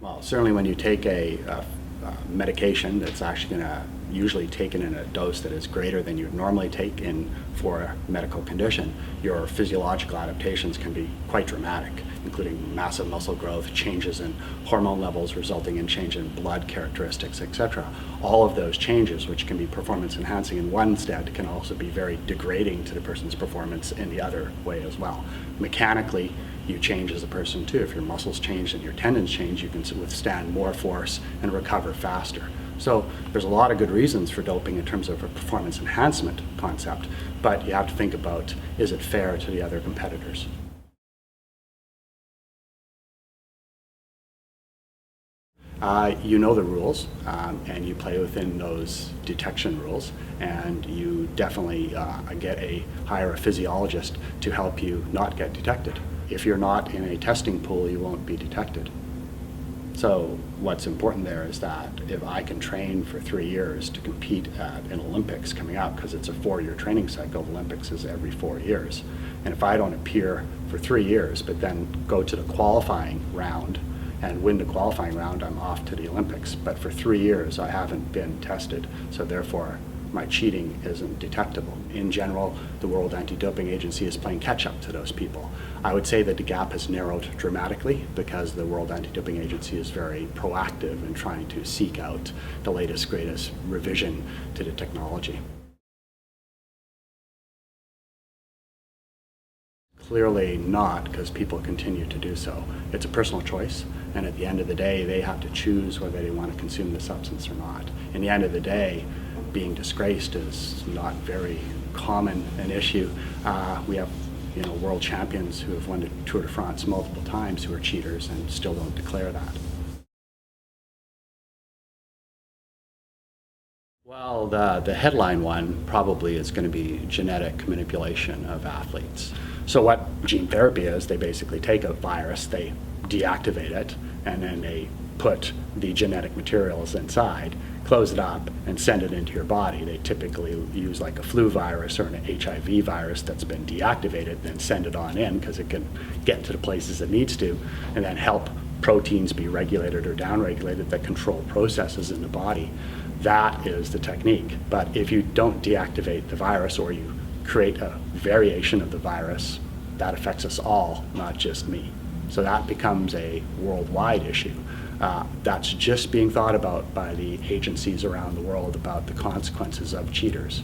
Well, certainly when you take a medication that's actually going to usually taken in a dose that is greater than you would normally take in for a medical condition, your physiological adaptations can be quite dramatic, including massive muscle growth, changes in hormone levels resulting in change in blood characteristics, etc. All of those changes, which can be performance enhancing in one stead, can also be very degrading to the person's performance in the other way as well. Mechanically, you change as a person too. If your muscles change and your tendons change, you can withstand more force and recover faster. So there's a lot of good reasons for doping in terms of a performance enhancement concept, but you have to think about, is it fair to the other competitors? You know the rules, and you play within those detection rules, and you definitely get a hire a physiologist to help you not get detected. If you're not in a testing pool, you won't be detected. So what's important there is that if I can train for 3 years to compete at an Olympics coming up, because it's a 4-year training cycle, Olympics is every 4 years, and if I don't appear for 3 years but then go to the qualifying round and win the qualifying round, I'm off to the Olympics. But for 3 years I haven't been tested, so therefore my cheating isn't detectable. In general, the World Anti-Doping Agency is playing catch-up to those people. I would say that the gap has narrowed dramatically because the World Anti-Doping Agency is very proactive in trying to seek out the latest, greatest revision to the technology. Clearly not, because people continue to do so. It's a personal choice, and at the end of the day, they have to choose whether they want to consume the substance or not. In the end of the day, being disgraced is not very common an issue. We have world champions who have won the Tour de France multiple times who are cheaters and still don't declare that. Well, the headline one probably is going to be genetic manipulation of athletes. So what gene therapy is, they basically take a virus, they deactivate it, and then they put the genetic materials inside, close it up, and send it into your body. They typically use like a flu virus or an HIV virus that's been deactivated, then send it on in because it can get to the places it needs to, and then help proteins be regulated or downregulated that control processes in the body. That is the technique. But if you don't deactivate the virus, or you create a variation of the virus, that affects us all, not just me. So that becomes a worldwide issue. That's just being thought about by the agencies around the world about the consequences of cheaters.